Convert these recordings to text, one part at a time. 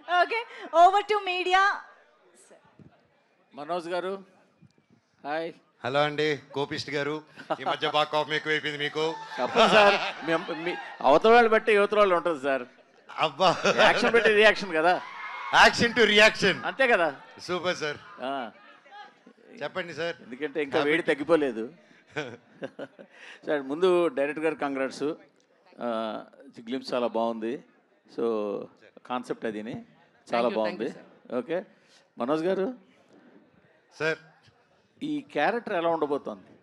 Okay, over to media. Manoj గారు hi. Hello అండి, కోపిస్ట్ గారు. ఈ మధ్య బాగా కోపం ఎక్కువైపోయింది మీకు. తప్పదు సార్, మీ అవతల వాళ్ళు బట్టి యువతల వాళ్ళు ఉంటుంది సార్. అబ్బా, యాక్షన్ బట్టి రియాక్షన్ కదా, యాక్షన్ టు రియాక్షన్. అంతే కదా. సూపర్ సార్, ఆ, చెప్పండి సార్. ఎందుకంటే ఇంకా వేడి తగ్గిపోలేదు. సార్ ముందు డైరెక్టర్ గారు కంగ్రాట్స్, గ్లిమ్స్ చాలా బాగుంది. సో కాన్సెప్ట్ అదిని చాలా బాగుంది. ఓకే మనోజ్ గారు సార్, ఈ క్యారెక్టర్ ఎలా ఉండబోతోంది?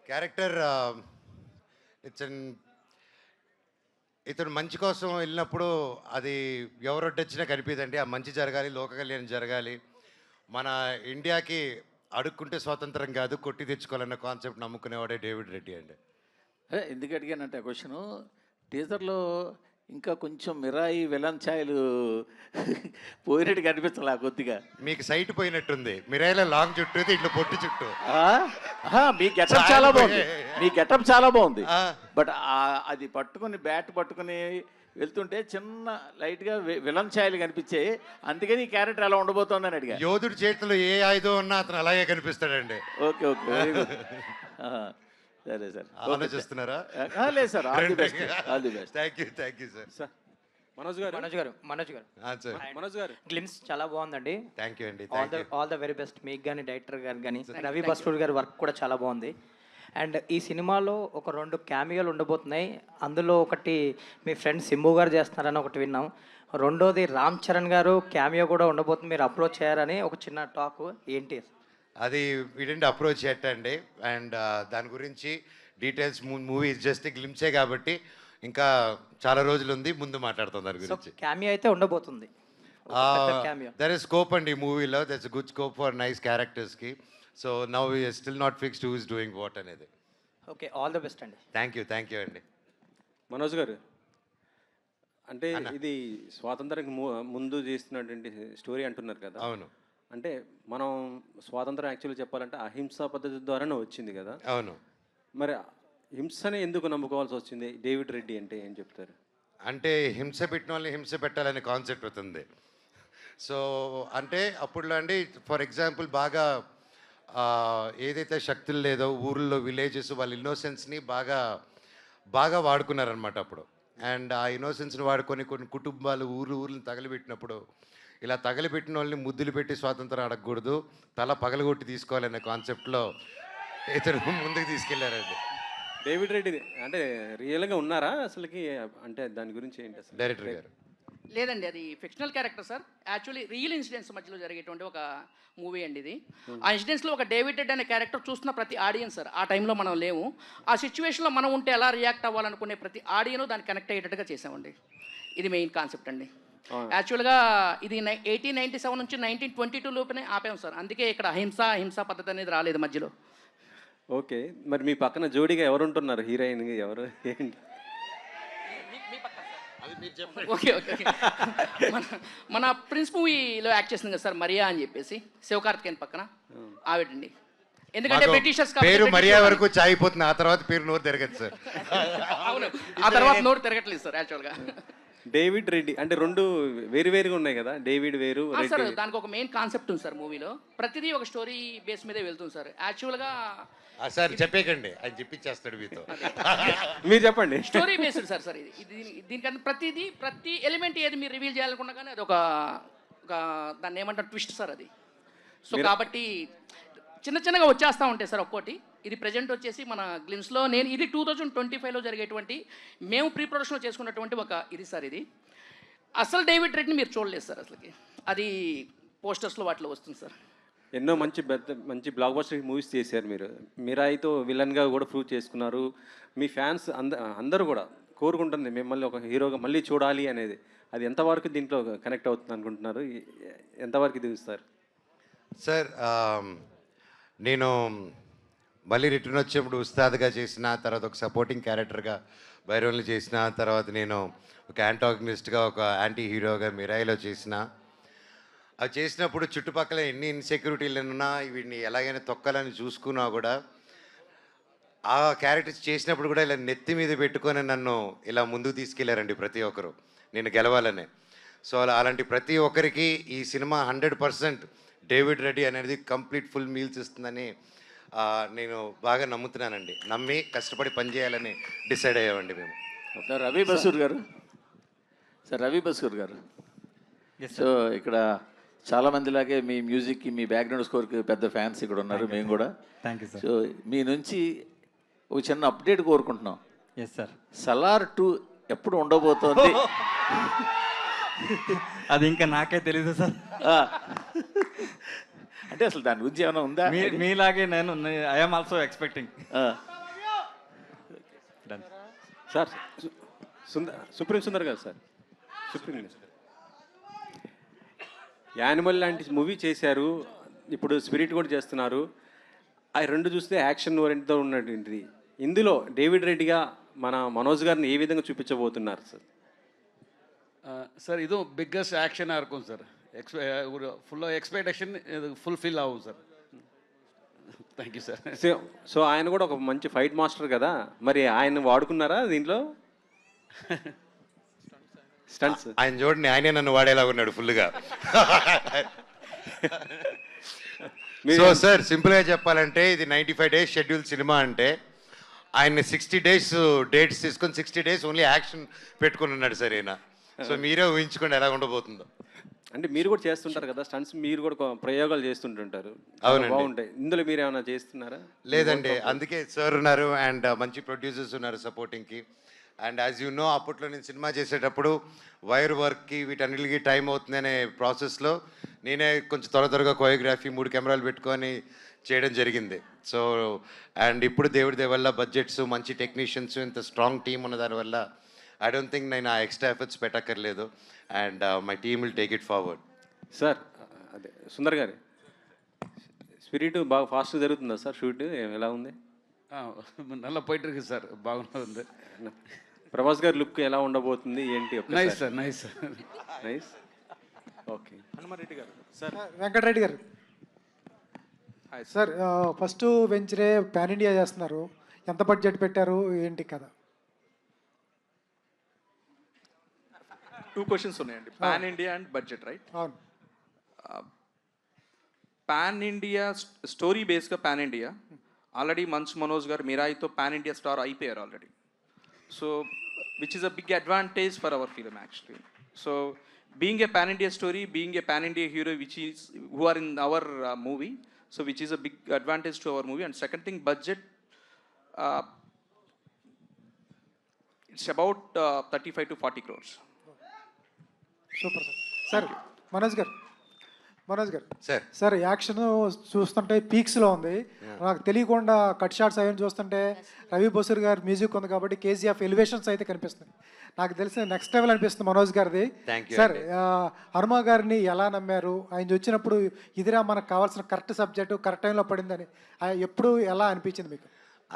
క్యారెక్టర్ ఇతను మంచి కోసం వెళ్ళినప్పుడు అది ఎవరొడ్డొచ్చినా కనిపిదండి. ఆ మంచి జరగాలి, లోక కళ్యాణం జరగాలి. మన ఇండియాకి అడుక్కుంటే స్వాతంత్రం కాదు, కొట్టి తెచ్చుకోవాలన్న కాన్సెప్ట్ నమ్ముకునేవాడే డేవిడ్ రెడ్డి అండి. ఎందుకు అడిగానంటే ఆ క్వశ్చను, టీజర్లో ఇంకా కొంచెం మిరాయి విలన్ ఛాయలు పోయినట్టు కనిపించాలి కొద్దిగా. మీకు సైట్ పోయినట్టుంది. మీరేలా లాంగ్ చుట్టూ ఇట్లా పొట్టి చుట్టూ. మీ గెటప్ చాలా బాగుంది, మీ గెటప్ చాలా బాగుంది. ఆ. బట్ అది పట్టుకుని బ్యాట్ పట్టుకుని వెళ్తుంటే చిన్న లైట్గా విలన్ ఛాయలు కనిపించాయి. అందుకని ఈ క్యారెక్టర్ ఎలా ఉండబోతోందని అడిగా. యోధుడి చేతిలో ఏ ఆయుధం ఉన్నా అతను అలాగే కనిపిస్తాడండి. Okay okay, very good. సరే సార్, ఆలోచిస్తున్నారా? లేదు sir, all the best, all the best. Thank you sir. Manoj గారు గ్లిమ్స్ చాలా బాగుందండి. థ్యాంక్ యూ అండి. ఆల్ ద వెరీ బెస్ట్ మీకు కానీ, డైరెక్టర్ గారు కానీ, రవి బస్టూర్ గారి వర్క్ కూడా చాలా బాగుంది. అండ్ ఈ సినిమాలో ఒక 2 క్యామియోలు ఉండబోతున్నాయి. అందులో ఒకటి మీ ఫ్రెండ్ సింబు గారు చేస్తున్నారని ఒకటి విన్నాం. రెండోది రామ్ చరణ్ గారు క్యామియో కూడా ఉండబోతుంది, మీరు అప్రోచ్ చేయారని ఒక చిన్న టాక్. ఏంటి అది వీడండి అప్రోచ్ చేయటండి. అండ్ దాని గురించి డీటెయిల్స్, మూవీ జస్ట్ గ్లిమ్సే కాబట్టి ఇంకా చాలా రోజులు ఉంది, ముందు మాట్లాడతాం దాని గురించి. క్యామియో అయితే ఉండబోతుంది. దర్ ఇస్ స్కోప్ అండి ఈ మూవీలో. That's good scope for nice క్యారెక్టర్స్కి. So now still not fixed who is doing what అనేది. ఓకే, ఆల్ ద బెస్ట్ అండి. థ్యాంక్ యూ అండి. మనోజ్ గారు, అంటే ఇది స్వాతంత్రానికి ముందు చేస్తున్నటువంటి స్టోరీ అంటున్నారు కదా. అవును. అంటే మనం స్వాతంత్రం యాక్చువల్గా చెప్పాలంటే అహింసా పద్ధతి ద్వారానే వచ్చింది కదా. అవును. మరి హింసని ఎందుకు నమ్ముకోవాల్సి వచ్చింది డేవిడ్ రెడ్డి అంటే ఏం చెప్తారు? అంటే హింస పెట్టిన వాళ్ళని హింస పెట్టాలనే కాన్సెప్ట్ అవుతుంది. సో అంటే అప్పుడులో అండి, ఫర్ ఎగ్జాంపుల్ బాగా ఏదైతే శక్తులు లేదో ఊర్లో విలేజెస్ వాళ్ళ ఇన్నోసెన్స్ని బాగా వాడుకున్నారనమాట అప్పుడు. అండ్ ఆ ఇన్నోసెన్స్ని వాడుకొని కొన్ని కుటుంబాలు ఊర్లను తగలబెట్టినప్పుడు, ఇలా తగలబెట్టిన వాళ్ళని ముద్దులు పెట్టి స్వాతంత్రం అడగకూడదు, తల పగలగొట్టి తీసుకోవాలనే కాన్సెప్ట్లో ఇతను ముందుకు తీసుకెళ్లారండి. డేవిడ్ రెడ్డి అంటే రియల్గా ఉన్నారా అసలుకి? అంటే దాని గురించి ఏంటి అసలు? డైరెక్టర్ గారు లేదండి, అది fictional character sir. Actually real incidents మధ్యలో జరిగేటువంటి ఒక మూవీ అండి ఇది. ఆ ఇన్సిడెంట్స్లో ఒక డేవిడ్ రెడ్ అనే క్యారెక్టర్ చూస్తున్న ప్రతి ఆడియన్స్ సార్, ఆ టైంలో మనం లేము, ఆ సిచ్యువేషన్లో మనం ఉంటే ఎలా రియాక్ట్ అవ్వాలనుకునే ప్రతి ఆడియన్ దానికి కనెక్ట్ అయ్యేటట్టుగా చేసామండి. ఇది మెయిన్ కాన్సెప్ట్ అండి. యాక్చువల్గా ఇది 1897 నుంచి 1922 లోపునే ఆపాము సార్. అందుకే ఇక్కడ హింసా పద్ధతి అనేది రాలేదు మధ్యలో. ఓకే, మరి మీ పక్కన జోడీగా ఎవరు ఉంటున్నారు? హీరోయిన్ ఎవరు ఏంటి? ఓకే, మన ప్రిన్స్ మూవీలో యాక్ట్ చేసింది కదా సార్, మరియా అని చెప్పేసి, శివకార్తికేయన్ పక్కన ఆవిడండి. ఎందుకంటే బ్రిటిషర్స్ పేరు మరియా వరకు చాయిపోతుంది, ఆ తర్వాత పేరు నోరు తిరగదు సార్. అవును, ఆ తర్వాత నోరు తిరగట్లేదు సార్. యాక్చువల్గా డేవిడ్ రెడ్డి అంటే 2 వేరుగా ఉన్నాయి కదా, డేవిడ్ వేరు సార్. దానికి ఒక మెయిన్ కాన్సెప్ట్ ఉంది సార్ మూవీలో. ప్రతిదీ ఒక స్టోరీ బేస్ మీదే వెళ్తుంది సార్. యాక్చువల్గా సార్ చెప్పేకండి, ఆయన చెప్పించేస్తాడు మీతో. మీరు చెప్పండి. స్టోరీ బేస్డ్ సార్ ఇది. దీనికన్నా ప్రతి ఎలిమెంట్ ఏది మీరు రివీల్ చేయాలనుకున్నా కానీ అది ఒక దాన్ని ఏమంటారు, ట్విస్ట్ సార్ అది. సో కాబట్టి చిన్నగా వచ్చేస్తూ ఉంటాయి సార్ ఒక్కోటి. ఇది ప్రజెంట్ వచ్చేసి మన గ్లిమ్స్లో ఇది 2025లో జరిగేటువంటి మేము ప్రీ ప్రొడక్షన్లో చేసుకున్నటువంటి ఒక ఇది సార్. ఇది అసలు డేవిడ్ రెడ్ని మీరు చూడలేదు సార్ అసలుకి, అది పోస్టర్స్లో వాటిలో వస్తుంది సార్. ఎన్నో మంచి బ్లాక్ బస్టర్ మూవీస్ చేశారు మీరు. మిరాయితో విలన్గా కూడా ప్రూవ్ చేసుకున్నారు. మీ ఫ్యాన్స్ అందరూ కూడా కోరుకుంటుంది మిమ్మల్ని ఒక హీరోగా మళ్ళీ చూడాలి అనేది. అది ఎంతవరకు దీంట్లో కనెక్ట్ అవుతుంది అనుకుంటున్నారు? ఎంతవరకు దిగుస్తారు సార్? నేను మళ్ళీ రిటర్న్ వచ్చేప్పుడు ఉస్తాద్గా చేసిన తర్వాత, ఒక సపోర్టింగ్ క్యారెక్టర్గా బైరోన్లు చేసిన తర్వాత, నేను ఒక యాంటాగనిస్ట్గా, ఒక యాంటీ హీరోగా మిరాయిలో చేసిన. అవి చేసినప్పుడు చుట్టుపక్కల ఎన్ని ఇన్సెక్యూరిటీలు ఉన్నా వీడిని ఎలాగైనా తొక్కాలని చూసుకున్నా కూడా ఆ క్యారెక్టర్స్ చేసినప్పుడు కూడా ఇలా నెత్తి మీద పెట్టుకొని నన్ను ఇలా ముందుకు తీసుకెళ్లారండి ప్రతి ఒక్కరు, నేను గెలవాలనే. సో అలాంటి ప్రతి ఒక్కరికి ఈ సినిమా 100% డేవిడ్ రెడ్డి అనేది కంప్లీట్ ఫుల్ మీల్స్ ఇస్తుందని నేను బాగా నమ్ముతున్నానండి. నమ్మి కష్టపడి పనిచేయాలని డిసైడ్ అయ్యామండి మేము. సార్ రవి బసూర్ గారు, సో ఇక్కడ చాలా మందిలాగే మీ మ్యూజిక్కి, మీ బ్యాక్గ్రౌండ్ స్కోర్కి పెద్ద ఫ్యాన్స్ ఇక్కడ ఉన్నారు, మేము కూడా. Thank you sir. సో మీ నుంచి ఒక చిన్న అప్డేట్ కోరుకుంటున్నాం. Yes sir. సలార్ 2 ఎప్పుడు ఉండబోతోంది? అది ఇంకా నాకే తెలీదు సార్. అంటే అసలు దాని గురించి ఏమైనా ఉందా? మీలాగే నేను I'm also expecting. Sir supreme Sundar గారు సార్, యానిమల్ లాంటి మూవీ చేశారు, ఇప్పుడు స్పిరిట్ కూడా చేస్తున్నారు. ఆ రెండు చూస్తే యాక్షన్ ఓరియంట్తో ఉన్నటువంటిది. ఇందులో డేవిడ్ రెడ్డిగా మన మనోజ్ గారిని ఏ విధంగా చూపించబోతున్నారు సార్? சார் இதுவும் பிக்கஸ்ட் ஆக்ஷனாக இருக்கும் சார். ஒரு ஃபுல்லாக எக்ஸ்பெக்டேஷன் இது ஃபுல்ஃபில் ஆகும் sir. Thank you sir. So ఆయన కూడా ఒక మంచి ఫైట్ మాస్టర్ కదా, మరి ఆయన వాడుకున్నారా దీంట్లో స్టంట్స్? ఆయన చూడండి, ఆయనే నన్ను వాడేలా ఉన్నాడు ఫుల్గా. సో సార్ సింపుల్గా చెప్పాలంటే ఇది 95 days షెడ్యూల్ సినిమా. అంటే ఆయన 60 days డేట్స్ తీసుకొని 60 days ఓన్లీ యాక్షన్ పెట్టుకుని ఉన్నాడు సార్ ఈయన. సో మీరే ఊహించుకోండి ఎలా ఉండబోతుందో. అంటే మీరు కూడా చేస్తుంటారు కదా స్టంట్స్, మీరు కూడా ప్రయోగాలు చేస్తుంటుంటారు. అవునండి. బాగుంటాయి. ఇందులో మీరు ఏమైనా చేస్తున్నారా? లేదండి, అందుకే సార్ ఉన్నారు అండ్ మంచి ప్రొడ్యూసర్స్ ఉన్నారు సపోర్టింగ్కి. అండ్ యాజ్ యూ నో, అప్పట్లో నేను సినిమా చేసేటప్పుడు వైర్ వర్క్కి వీటన్నిటికి టైం అవుతుంది అనే ప్రాసెస్లో నేనే కొంచెం త్వరగా కోరియోగ్రఫీ 3 కెమెరాలు పెట్టుకొని చేయడం జరిగింది. సో అండ్ ఇప్పుడు దేవుడి దయ వల్ల బడ్జెట్స్, మంచి టెక్నీషియన్స్, ఇంత స్ట్రాంగ్ టీమ్ ఉన్న దానివల్ల ఐ డోంట్ థింక్ నేను ఆ ఎక్స్ట్రా ఎఫర్ట్స్ పెట్టక్కర్లేదు. And my team will take it forward. Sir అదే సుందర్ గారు, స్పిరిట్ బాగా ఫాస్ట్ జరుగుతుందా సార్? షూట్ ఎలా ఉంది? நல்லா போயிட்டு இருக்கு சார், బాగుంది. ప్రభాస్ గారి లుక్ ఎలా ఉండబోతుంది ఏంటి? Nice sir, nice sir, nice. Okay. Hanuma Reddy గారు సార్. వెంకటరెడ్డి గారు సార్, ఫస్ట్ వెంచరే పాన్ ఇండియా చేస్తున్నారు, ఎంత బడ్జెట్ పెట్టారు ఏంటి కదా? 2 questions ఉన్నాయండి. Pan India and budget, right? అవును. పాన్ ఇండియా స్టోరీ బేస్గా pan India already Manchu Manoj గారు మిరాయితో పాన్ ఇండియా స్టార్ అయిపోయారు already. So which is a big advantage for our film actually. So being a pan India story, being a pan India hero which is who are in our movie, so which is a big advantage to our movie. And second thing, budget it's about 35 to 40 crores. Super sir. Sir Manoj garu sir sir, action చూస్తుంటే పీక్స్లో ఉంది. నాకు తెలియకుండా cut shots అవన్నీ చూస్తుంటే రవి బసూర్ గారి music ఉంది కాబట్టి KGF elevations అయితే కనిపిస్తుంది. నాకు తెలిసిన నెక్స్ట్ లెవెల్ అనిపిస్తుంది మనోజ్ గారిది. సార్, హనుమ గారిని ఎలా నమ్మారు? ఆయన వచ్చినప్పుడు ఇదిరా మనకు కావాల్సిన కరెక్ట్ సబ్జెక్టు కరెక్ట్ టైంలో పడిందని ఎప్పుడు ఎలా అనిపించింది మీకు?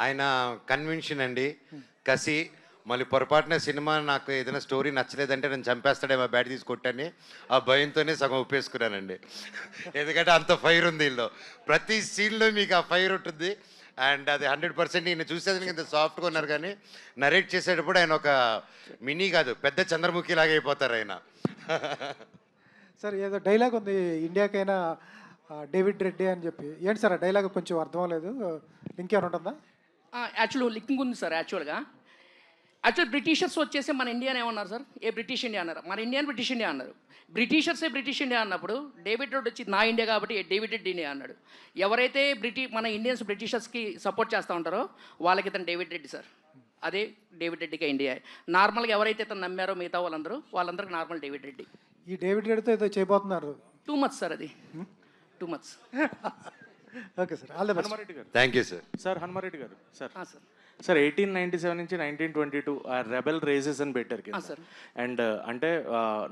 ఆయన కన్విన్షన్ అండి, కసి. మళ్ళీ పొరపాటున సినిమా నాకు ఏదైనా స్టోరీ నచ్చలేదంటే నేను చంపేస్తాడేమో బ్యాట్ తీసి కొట్టని ఆ భయంతోనే సగం ఒప్పేసుకున్నానండి. ఎందుకంటే అంత ఫైర్ ఉంది వీళ్ళు, ప్రతి సీన్లో మీకు ఆ ఫైర్ ఉంటుంది. అండ్ అది 100% ఈయన చూసేదానికి ఇంత సాఫ్ట్గా ఉన్నారు, కానీ నరేట్ చేసేటప్పుడు ఆయన ఒక మినీ కాదు పెద్ద చంద్రముఖి లాగా అయిపోతారు ఆయన. సార్, ఏదో డైలాగ్ ఉంది ఇండియాకైనా డేవిడ్ రెడ్డి అని చెప్పి, ఏంటి సార్ ఆ డైలాగ్? కొంచెం అర్థం లేదు, ఇంకేమైనా ఉంటుందా? యాక్చువల్ లింకింగ్ ఉంది సార్. యాక్చువల్ బ్రిటిషర్స్ వచ్చేసి మన ఇండియాని ఏమన్నారు సార్? బ్రిటిష్ ఇండియా అన్నారు. మన ఇండియాని బ్రిటిష్ ఇండియా అన్నారు. బ్రిటిషర్సే బ్రిటిష్ ఇండియా అన్నప్పుడు డేవిడ్ రెడ్డి వచ్చి నా ఇండియా కాబట్టి డేవిడ్ రెడ్డి ఇండియా అన్నాడు. ఎవరైతే మన ఇండియన్స్ బ్రిటిషర్స్కి సపోర్ట్ చేస్తూ ఉంటారో వాళ్ళకి ఇతను డేవిడ్ రెడ్డి సార్. అదే డేవిడ్ రెడ్డిగా ఇండియా. నార్మల్గా ఎవరైతే ఇతను నమ్మారో మిగతా వాళ్ళందరికీ నార్మల్ డేవిడ్ రెడ్డి. ఈ డేవిడ్ రెడ్డితో ఏదో చేయబోతున్నారు. టూ మచ్ సార్, అది too much. Okay sir, all the best. Hanuma Reddy గారు. Thank you sir. Sir Hanuma Reddy గారు సార్, సార్ సార్ 1897 నుంచి 1922 ఆ రెబెల్ రేజెస్ అని పెట్టారు కదా. అండ్ అంటే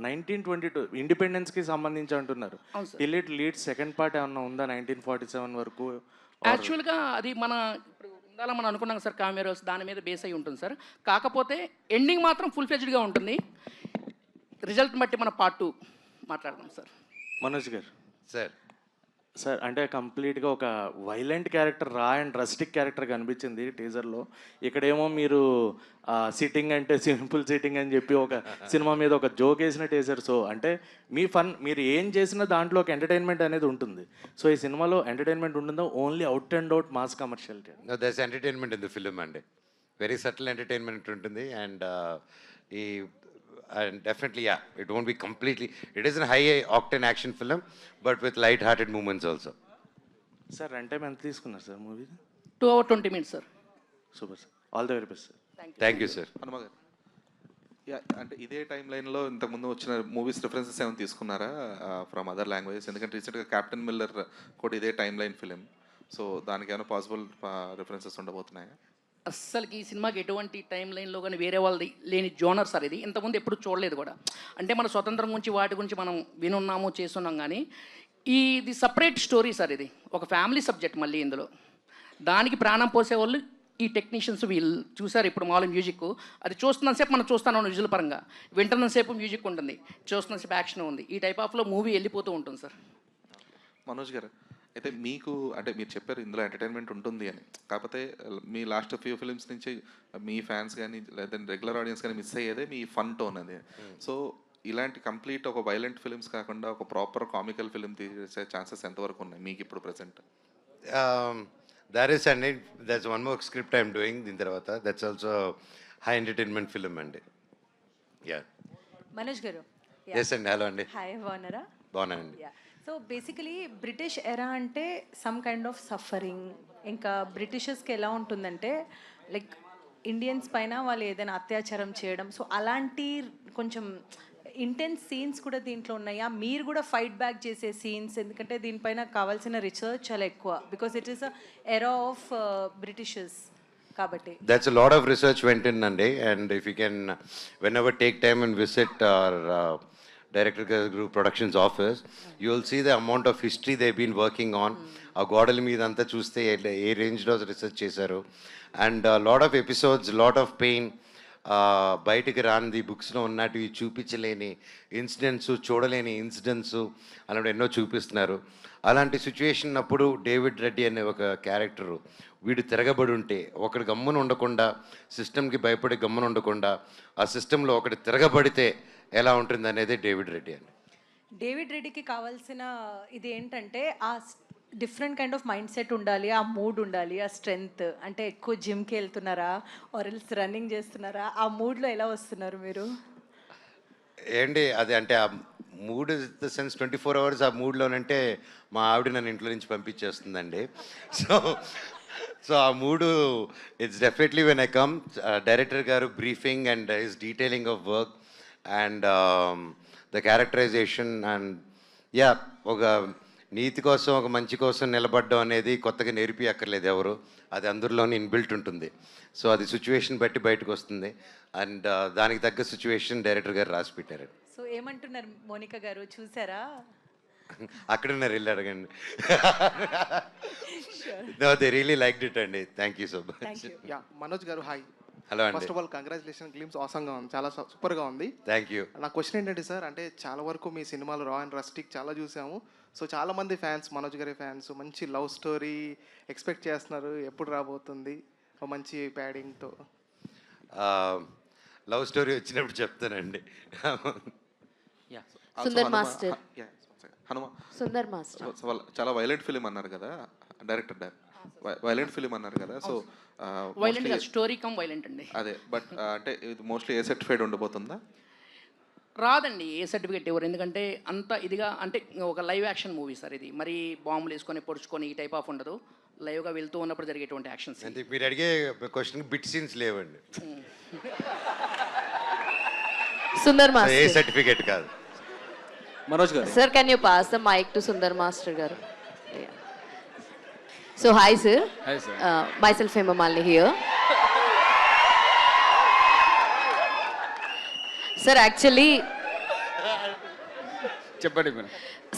1922 ఇండిపెండెన్స్కి సంబంధించి అంటున్నారు. Till it lead second part ఏమన్నా ఉందా 1947 వరకు? యాక్చువల్గా అది మన ఇప్పుడు ఉండాలని మనం అనుకున్నాం సార్. కామెరోస్ దాని మీద బేస్ అయి ఉంటుంది సార్. కాకపోతే ఎండింగ్ మాత్రం ఫుల్ ఫ్లెడ్జ్డ్గా ఉంటుంది. రిజల్ట్ బట్టి మన పార్ట్ 2 మాట్లాడదాం sir. Manoj garu sir, sir అంటే కంప్లీట్గా ఒక వైలెంట్ క్యారెక్టర్, రా అండ్ రస్టిక్ క్యారెక్టర్ కనిపించింది టీజర్లో. ఇక్కడేమో మీరు సిట్టింగ్ అంటే సింపుల్ సిట్టింగ్ అని చెప్పి ఒక సినిమా మీద ఒక జోక్ వేసినట్టు వేశారు. సో అంటే మీ ఫన్, మీరు ఏం చేసినా దాంట్లో ఒక ఎంటర్టైన్మెంట్ అనేది ఉంటుంది. సో ఈ సినిమాలో ఎంటర్టైన్మెంట్ ఉంటుందో only out and out mass commerciality? That's entertainment in the film అండి. వెరీ సటిల్ ఎంటర్టైన్మెంట్ ఉంటుంది. అండ్ ఈ and definitely yeah, it won't be completely, it is a high octane action film but with light hearted moments also. Sir run time ఎంత తీసుకున్నారు sir movie? 2 hours 20 minutes sir. Super sir, all the very best sir. Thank you sir. Hanuma గారు, yeah అంటే ఇదే time లైన్లో ఇంతకుముందు వచ్చిన movies references ఏమైనా తీసుకున్నారా ఫ్రమ్ అదర్ లాంగ్వేజెస్? ఎందుకంటే రీసెంట్గా క్యాప్టెన్ మిల్లర్ కూడా ఇదే టైం లైన్ ఫిలిం. సో దానికి ఏమైనా పాసిబుల్ రిఫరెన్సెస్ ఉండబోతున్నాయా? అస్సలకి ఈ సినిమాకి ఎటువంటి టైం లైన్లో కానీ వేరే వాళ్ళది లేని జోనర్ సార్ ఇది. ఇంతకుముందు ఎప్పుడు చూడలేదు కూడా. అంటే మన స్వతంత్రం గురించి వాటి గురించి మనం వినున్నాము చేస్తున్నాం, కానీ ఇది సపరేట్ స్టోరీ సార్. ఇది ఒక ఫ్యామిలీ సబ్జెక్ట్. మళ్ళీ ఇందులో దానికి ప్రాణం పోసేవాళ్ళు ఈ టెక్నీషియన్స్. వీళ్ళు చూసారు ఇప్పుడు మామూలు మ్యూజిక్, అది చూస్తున్నంతసేపు మనం చూస్తాను విజువల్ పరంగా, వింటున్నంతసేపు మ్యూజిక్ ఉంటుంది, చూస్తున్నంతసేపు యాక్షన్ ఉంది. ఈ టైప్ ఆఫ్లో మూవీ వెళ్ళిపోతూ ఉంటుంది సార్. మనోజ్ గారు, అయితే మీకు అంటే మీరు చెప్పారు ఇందులో ఎంటర్టైన్మెంట్ ఉంటుంది అని, కాకపోతే మీ లాస్ట్ ఫ్యూ ఫిలిమ్స్ నుంచి మీ ఫ్యాన్స్ కానీ లేదా రెగ్యులర్ ఆడియన్స్ కానీ మిస్ అయ్యేదే మీ ఫన్ టోన్ అది. సో ఇలాంటి కంప్లీట్ ఒక వైలెంట్ ఫిలిమ్స్ కాకుండా ఒక ప్రాపర్ కామికల్ ఫిలిం తీసే ఛాన్సెస్ ఎంతవరకు ఉన్నాయి మీకు ఇప్పుడు present? There is, and there's one more script I'm doing దీని తర్వాత. That's also high entertainment film అండి. Yeah. మనోజ్ గారు. Yes అండి. హలో అండి. హాయ్, బాగున్నారా? బాగున్నానండి. సో బేసికలీ బ్రిటిష్ ఎరా అంటే సమ్ కైండ్ ఆఫ్ సఫరింగ్. ఇంకా బ్రిటిషర్స్కి ఎలా ఉంటుందంటే లైక్ ఇండియన్స్ పైన వాళ్ళు ఏదైనా అత్యాచారం చేయడం, సో అలాంటి కొంచెం ఇంటెన్స్ సీన్స్ కూడా దీంట్లో ఉన్నాయా? మీరు కూడా ఫైట్ బ్యాక్ చేసే సీన్స్, ఎందుకంటే దీనిపైన కావాల్సిన రీసెర్చ్ చాలా ఎక్కువ, because it is a era of Britishers కాబట్టి. That's a lot of research went in అండి. And if you can whenever take time and visit our Director Group Productions office, you will see the amount of history they've been working on. ఆ గోడల మీద అంతా చూస్తే ఏ రేంజ్లో research చేశారు. And lot of episodes, lot of pain, బయటికి రానిది, బుక్స్లో ఉన్నటివి చూపించలేని incidents, చూడలేని ఇన్సిడెంట్స్ అలాంటి ఎన్నో చూపిస్తున్నారు. అలాంటి సిచ్యువేషన్ అప్పుడు డేవిడ్ రెడ్డి అనే ఒక క్యారెక్టరు వీడు తిరగబడి ఉంటే, ఒకటి గమ్మున ఉండకుండా, సిస్టమ్కి భయపడి గమ్మున ఉండకుండా, ఆ సిస్టంలో ఒకటి తిరగబడితే ఎలా ఉంటుంది అనేది డేవిడ్ రెడ్డి అండి. డేవిడ్ రెడ్డికి కావాల్సిన ఇది ఏంటంటే ఆ different kind of mind set ఉండాలి, ఆ మూడ్ ఉండాలి, ఆ స్ట్రెంగ్త్. అంటే ఎక్కువ జిమ్కి వెళ్తున్నారా ఆర్ ఎల్స్ రన్నింగ్ చేస్తున్నారా? ఆ మూడ్లో ఎలా వస్తున్నారు మీరు? ఏంటి అది అంటే ఆ మూడ్ ద సెన్స్ 24 hours ఆ మూడ్లోనంటే మా ఆవిడ నన్ను ఇంట్లో నుంచి పంపించేస్తుందండి. సో ఆ మూడు it's definitely when I come, director గారు briefing and his detailing of work and the characterization and yeah, ఒక నీతి కోసం, ఒక మంచి కోసం నిలబడడం అనేది కొత్తగా నేర్పి అక్కర్లేదు ఎవరు, అది అందరిలోనే ఇన్బిల్ట్ ఉంటుంది. సో అది సిచ్యువేషన్ బట్టి బయటకు వస్తుంది. అండ్ దానికి తగ్గ సిచ్యువేషన్ డైరెక్టర్ గారు రాసి పెట్టారు. సో ఏమంటున్నారు మోనికా గారు, చూసారా? అక్కడున్నారు, వెళ్ళి అడగండి. No, they really liked it అండి. Thank you so much. Yeah, Manoj గారు హాయ్. హలో అండి. First of all congratulation, glimpse ఆసంగా ఉంది, చాలా సూపర్గా ఉంది. Thank you. నా క్వశ్చన్ ఏంటంటే సార్, అంటే చాలా వరకు మీ సినిమాలు రా అండ్ రస్టిక్ చాలా చూసాము. సో చాలామంది ఫ్యాన్స్, మనోజ్ గారి ఫ్యాన్స్ మంచి లవ్ స్టోరీ ఎక్స్పెక్ట్ చేస్తున్నారు. ఎప్పుడు రాబోతుంది ఒక మంచి ప్యాడింగ్తో? లవ్ స్టోరీ వచ్చినప్పుడు చెప్తానండి. సుందర్ మాస్టర్, హనుమ సుందర్ మాస్టర్ చాలా వైలెంట్ ఫిలిం అన్నారు కదా డైరెక్టర్, వైలెంట్ ఫిలిం అన్నారు కదా. So violent story come violent అండి. అదే, బట్ అంటే ఇది మోస్ట్లీ ఏ సర్టిఫైడ్ ఉండబోతుందా? రాదండి ఏ సర్టిఫికేట్ ఎవరు, ఎందుకంటే అంత ఇదిగా అంటే ఒక లైవ్ యాక్షన్ మూవీ సార్ ఇది. మరి బాంబులు వేసుకొని పొడుచుకొని ఈ టైప్ ఆఫ్ ఉండదు. లైవ్గా వెళ్తూ ఉన్నప్పుడు జరిగేటువంటి యాక్షన్స్. అంటే మీరు అడిగే క్వశ్చన్ బిట్ సీన్స్ లేవండి. సుందర్ ఏ మాస్టర్ సర్టిఫికేట్ కాదు. మనోజ్ గారు, sir, can you pass the mic to Sundar Master garu? Yeah. So hi sir. Hi sir. Myself Hema Malini here. Sir, actually చెప్పండి మేడం.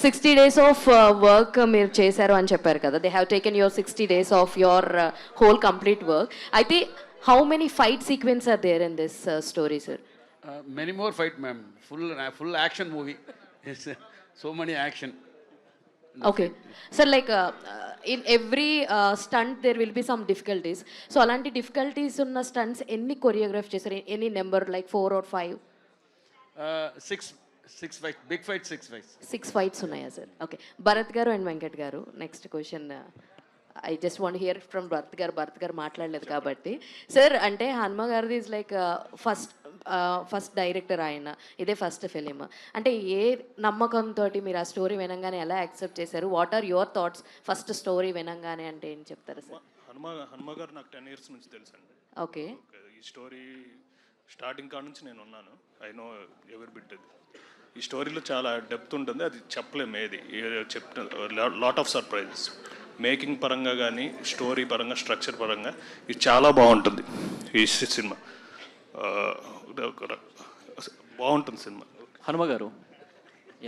60 days of work మీరు చేశారు అని చెప్పారు కదా. They have taken your 60 days of your whole complete work. అయితే how many fight sequences are there in this story, sir? Many more fight, ma'am. Full action movie. So many action. Okay sir, like in every stunt there will be some difficulties. So అలాంటి difficulties ఉన్న stunts ఎన్ని choreograph చేశారు? Any number, like 4 or 5? 6 fights, big fight, 6 fights. 6 fights ఉన్నాయా sir? Okay. Bharat గారు and Venkat గారు, next question I just want hear from Bharat గారు మాట్లాడలేదు కాబట్టి. సార్, అంటే హనుమ గారిది ఈజ్ లైక్ ఫస్ట్ డైరెక్టర్ ఆయన, ఇదే ఫస్ట్ ఫిలిం. అంటే ఏ నమ్మకంతో మీరు ఆ స్టోరీ వినంగానే ఎలా యాక్సెప్ట్ చేశారు? What are your thoughts first story వినంగానే? అంటే ఏం చెప్తారు సార్? హనుమ గారు నాకు 10 years నుంచి తెలుసు అండి. ఓకే. ఈ స్టోరీ స్టార్టింగ్ కాడ నుంచి నేను ఉన్నాను. ఐ నో ఎవరి బిట్ అది. ఈ స్టోరీలో చాలా డెప్త్ ఉంటుంది, అది చెప్పలేము ఏది చెప్తా. లాట్ ఆఫ్ సర్ప్రైజెస్ మేకింగ్ పరంగా కానీ, స్టోరీ పరంగా, స్ట్రక్చర్ పరంగా ఇది చాలా బాగుంటుంది ఈ సినిమా. బాగుంటుంది సినిమా. హనుమ గారు,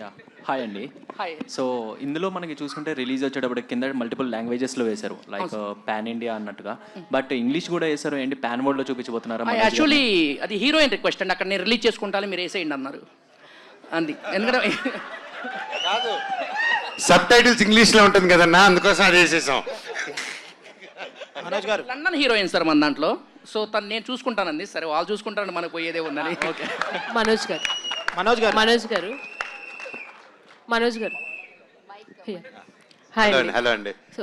యా హాయ్ అండి. హాయ్. సో ఇందులో మనకి చూసుకుంటే రిలీజ్ వచ్చేటప్పుడు కింద మల్టిపుల్ లాంగ్వేజెస్లో వేశారు, లైక్ పాన్ ఇండియా అన్నట్టుగా. బట్ ఇంగ్లీష్ కూడా వేశారు ఏంటి? పాన్ వరల్డ్లో చూపించబోతున్నారా? యాక్చువల్లీ అది హీరోయిన్ రిక్వెస్ట్ అండి, అక్కడ నేను రిలీజ్ చేసుకుంటాను, మీరు వేసేయండి అన్నారు. అంది, ఎందుకంటే సబ్ టైటిల్స్ ఇంగ్లీష్లో ఉంటుంది కదన్నా, అందుకోసం అది వేసేసాం. మనోజ్ గారు లండన్ హీరోయిన్ సార్ మన దాంట్లో. సో తను నేను చూసుకుంటానండి. సరే, వాళ్ళు చూసుకుంటాను, మనకు పోయేదే ఉందని. ఓకే. మనోజ్ గారు హాయ్ అండి. హలో అండి. సో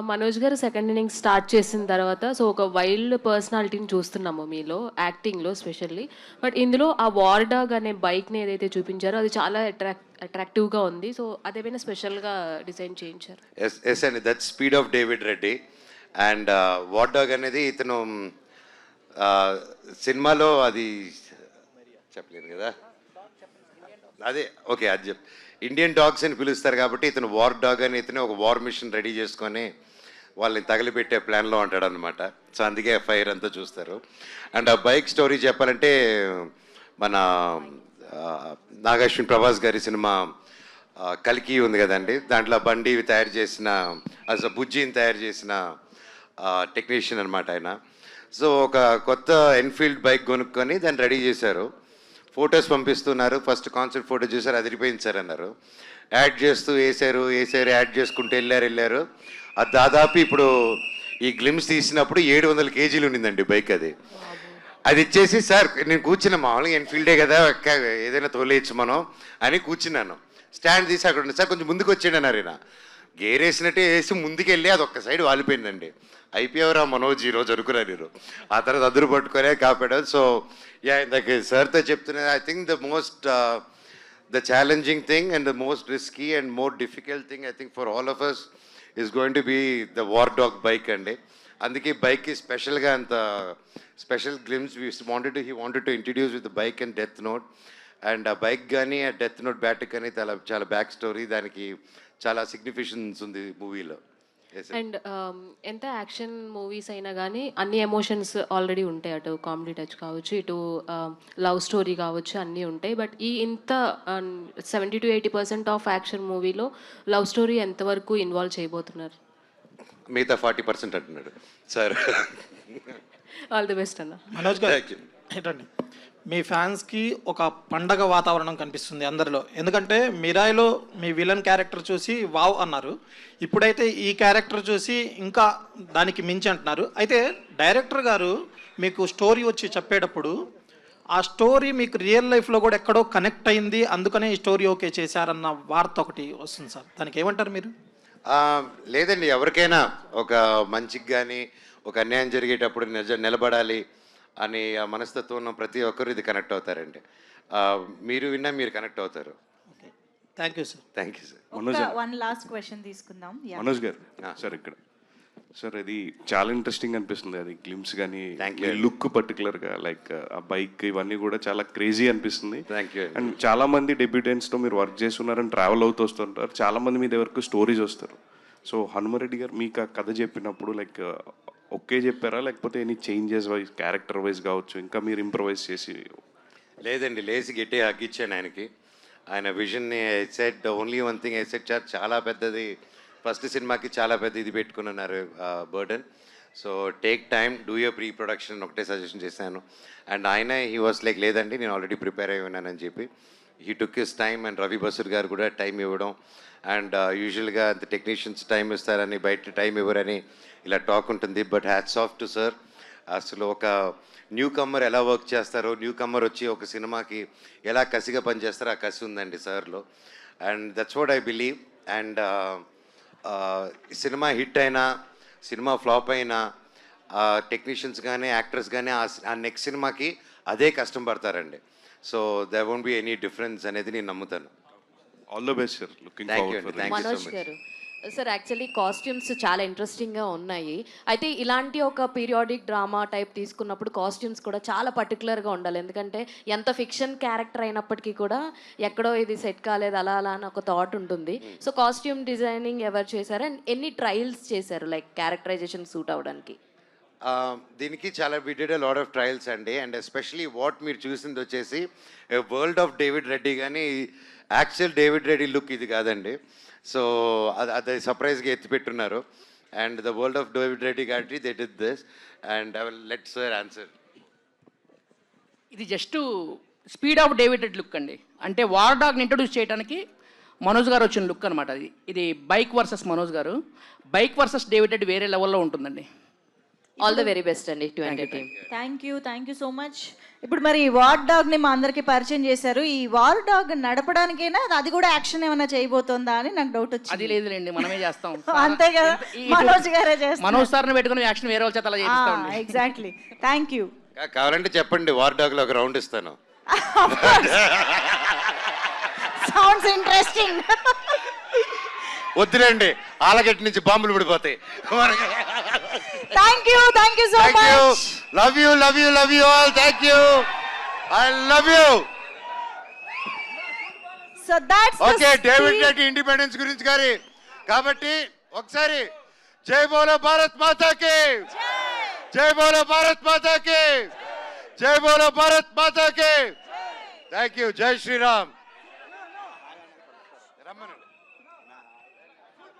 మనోజ్ గారు సెకండ్ ఇన్నింగ్స్ స్టార్ట్ చేసిన తర్వాత సో ఒక వైల్డ్ పర్సనాలిటీని చూస్తున్నాము మీలో, యాక్టింగ్లో స్పెషల్లీ. బట్ ఇందులో ఆ వార్ డాగ్ అనే బైక్ని ఏదైతే చూపించారో అది చాలా అట్రాక్టివ్గా ఉంది. సో అదేమైనా స్పెషల్గా డిజైన్ చేయించారు? ఎస్ అండి, that speed of David Reddy. And war dog అనేది ఇతను సినిమాలో అది చెప్పలేదు కదా, అదే ఓకే అది చెప్ ఇండియన్ డాగ్స్ అని పిలుస్తారు కాబట్టి ఇతను వార్ డాగ్ అని ఇతను ఒక వార్ మిషన్ రెడీ చేసుకొని వాళ్ళని తగిలిపెట్టే ప్లాన్లో ఉంటాడు అనమాట. సో అందుకే ఫైర్ అంతా చూస్తారు. అండ్ ఆ బైక్ స్టోరీ చెప్పాలంటే మన నాగార్జున ప్రభాస్ గారి సినిమా కల్కి ఉంది కదండి, దాంట్లో బండి తయారు చేసిన బుజ్జిని తయారు చేసిన టెక్నీషియన్ అనమాట ఆయన. సో ఒక కొత్త ఎన్ఫీల్డ్ బైక్ కొనుక్కొని దాన్ని రెడీ చేశారు. ఫొటోస్ పంపిస్తున్నారు. ఫస్ట్ కాన్సెప్ట్ ఫోటో చూసారు, అదిరిపోయింది సార్ అన్నారు. యాడ్ చేస్తూ వేసారు, యాడ్ చేసుకుంటూ వెళ్ళారు. అది దాదాపు ఇప్పుడు ఈ గ్లిమ్స్ తీసినప్పుడు 700 kgs ఉండిందండి బైక్. అది ఇచ్చేసి సార్ నేను కూర్చున్నా, మామూలుగా ఎన్ఫీల్డే కదా ఏదైనా తోలేయచ్చు మనం అని కూర్చున్నాను. స్టాండ్ తీసి అక్కడ ఉంది సార్, కొంచెం ముందుకు వచ్చేయండి అన్నారు. ఆయన గేర్ వేసినట్టే వేసి ముందుకెళ్ళి అది ఒక్క సైడ్ వాలిపోయిందండి. అయిపోయావురా మనోజ్ ఈరోజు అనుకున్నారు. ఆ తర్వాత అదురు పట్టుకొనే కాపాడారు. సో యా, ఇందాక సార్తో చెప్తున్నా, I think the challenging thing and the most risky and more difficult thing I think for all of us is going to be the war dog bike అండి. అందుకే బైక్కి స్పెషల్గా అంత special glimpse he wanted to introduce with the bike and death note. And ఆ bike కానీ ఆ death note bat కానీ చాలా బ్యాక్ స్టోరీ, దానికి చాలా సిగ్నిఫికెన్స్ ఉంది మూవీలో. అండ్ ఎంత యాక్షన్ మూవీస్ అయినా కానీ అన్ని ఎమోషన్స్ ఆల్రెడీ ఉంటాయి. అటు కామెడీ టచ్ కావచ్చు, ఇటు లవ్ స్టోరీ కావచ్చు, అన్నీ ఉంటాయి. బట్ ఈ ఇంత 70 to 80% ఆఫ్ యాక్షన్ మూవీలో లవ్ స్టోరీ ఎంతవరకు ఇన్వాల్వ్ చేయబోతున్నారు? మిగతా 40% అంటున్నాడు సార్. ఆల్ ది బెస్ట్ అన్న. మనోజ్ గారు ఏంటండి, మీ ఫ్యాన్స్కి ఒక పండగ వాతావరణం కనిపిస్తుంది అందరిలో. ఎందుకంటే మిరాయిలో మీ విలన్ క్యారెక్టర్ చూసి వావ్ అన్నారు, ఇప్పుడైతే ఈ క్యారెక్టర్ చూసి ఇంకా దానికి మించి అంటున్నారు. అయితే డైరెక్టర్ గారు మీకు స్టోరీ వచ్చి చెప్పేటప్పుడు ఆ స్టోరీ మీకు రియల్ లైఫ్లో కూడా ఎక్కడో కనెక్ట్ అయింది, అందుకనే ఈ స్టోరీ ఓకే చేశారన్న వార్త ఒకటి వస్తుంది సార్, దానికి ఏమంటారు మీరు? లేదండి, ఎవరికైనా ఒక మంచికి కానీ ఒక అన్యాయం జరిగేటప్పుడు నిలబడాలి అని ఆ మనస్తత్వం ఉన్న ప్రతి ఒక్కరు ఇది కనెక్ట్ అవుతారండి. మీరు విన్నా మీరు కనెక్ట్ అవుతారు. Thank you sir. Thank you sir. One last question తీసుకుందాం. మనోజ్ గారు సార్, ఇక్కడ సార్ అది చాలా ఇంట్రెస్టింగ్ అనిపిస్తుంది. అది గ్లిమ్స్ కానీ లుక్ పర్టికులర్గా లైక్ ఆ బైక్ ఇవన్నీ కూడా చాలా క్రేజీ అనిపిస్తుంది. అండ్ చాలా మంది డెబ్యూటెంట్స్తో మీరు వర్క్ చేస్తున్నారని ట్రావెల్ అవుతూ వస్తుంటారు, చాలా మంది మీ దగ్గరకు స్టోరీస్ వస్తారు. సో హనుమరెడ్డి గారు మీకు ఆ కథ చెప్పినప్పుడు లైక్ ఒకే చెప్పారా, లేకపోతే any changes wise character wise కావచ్చు ఇంకా మీరు ఇంప్రవైజ్ చేసి? లేదండి, లేచి గట్టి హగ్గిచ్చాను ఆయనకి. ఆయన విజన్ని set only one thing I set, చాలా పెద్దది, ఫస్ట్ సినిమాకి చాలా పెద్ద ఇది పెట్టుకున్నారు burden. So take time, do your pre production ఒకటే సజెషన్ చేశాను. అండ్ ఆయన హీ వాస్ లైక్ లేదండి నేను ఆల్రెడీ ప్రిపేర్ అయి ఉన్నానని చెప్పి he took his time and Ravi Basrur గారు కూడా టైం ఇవ్వడం అండ్ యూజువల్గా అంత టెక్నీషియన్స్ టైం ఇస్తారని బయట టైం ఇవ్వరని ఇలా టాక్ ఉంటుంది. But hats off to sir. అసలు ఒక న్యూ కమ్మర్ ఎలా వర్క్ చేస్తారో, న్యూ కమ్మర్ వచ్చి ఒక సినిమాకి ఎలా కసిగా పనిచేస్తారో ఆ కసి ఉందండి సార్లో. And that's what I believe. And cinema hit అయినా సినిమా ఫ్లాప్ అయినా టెక్నీషియన్స్ కానీ యాక్టర్స్ కానీ ఆ నెక్స్ట్ సినిమాకి అదే కష్టం పడతారండి. So there won't be any difference అనేది నేను నమ్ముతాను. All the best sir. Looking forward for thank you so Manoj much. గారు సార్, యాక్చువల్లీ కాస్ట్యూమ్స్ చాలా ఇంట్రెస్టింగ్గా ఉన్నాయి. అయితే ఇలాంటి ఒక పీరియాడిక్ డ్రామా టైప్ తీసుకున్నప్పుడు కాస్ట్యూమ్స్ కూడా చాలా పర్టికులర్గా ఉండాలి. ఎందుకంటే ఎంత ఫిక్షన్ క్యారెక్టర్ అయినప్పటికీ కూడా ఎక్కడో ఇది సెట్ కాలేదు అలా అలా అని ఒక థాట్ ఉంటుంది. సో కాస్ట్యూమ్ డిజైనింగ్ ఎవరు చేశారు అండ్ ఎన్ని ట్రయల్స్ చేశారు లైక్ క్యారెక్టరైజేషన్ సూట్ అవ్వడానికి? దీనికి చాలా we did lot of trials అండి. అండ్ ఎస్పెషలీ వాట్ మీరు చూసింది వచ్చేసి వరల్డ్ ఆఫ్ డేవిడ్ రెడ్డి, కానీ యాక్చువల్ డేవిడ్ రెడ్డి లుక్ ఇది కాదండి. సో అది సర్ప్రైజ్గా ఎత్తిపెట్టున్నారు. And the world of David Reddy కాబట్టి they did this. And I will let sir answer. ఇది just speed of David Reddy look అండి. అంటే వార్ డాగ్ని ఇంట్రొడ్యూస్ చేయడానికి మనోజ్ గారు వచ్చిన లుక్ అనమాట. ఇది బైక్ వర్సెస్ మనోజ్ గారు. బైక్ వర్సెస్ డేవిడ్ రెడ్ వేరే లెవెల్లో ఉంటుందండి. ఆల్ ద వెరీ బెస్ట్ అండి to enter team. Thank you so much. ఇప్పుడు మరి వార్ డాగ్ని మా అందరికి పరిచయం చేశారు. ఈ వార్ డాగ్ నడపడానికైనా అది కూడా యాక్షన్ ఏమైనా చేయబోతుందా అని నాకు డౌట్ వచ్చింది. అది లేదులేండి, మనమే చేస్తాం. అంతే కదా, మనోజ్ గారే చేస్తారు. మనోజ్ సార్ని పెట్టుకుని యాక్షన్ వేరే వాళ్ళ చేత అలా చేస్తాం. ఎగ్జాక్ట్లీ. Thank you. కావాలంటే చెప్పండి, వార్ డాగ్లో ఒక రౌండ్ ఇస్తాను. Sounds interesting. వద్దులేండి, ఆలగట్టి నుంచి బాంబులు పడిపోతాయి. Thank you so much. Love you all. Thank you. I love you. So that's okay, David Reddy independence గురించి గారి కాబట్టి ఒకసారి జై బోలో భారత్ మాతాకి, జై బోలో భారత్ మాతాకి, జై బోలో భారత్ మాతాకి. Thank you. జై శ్రీరామ్.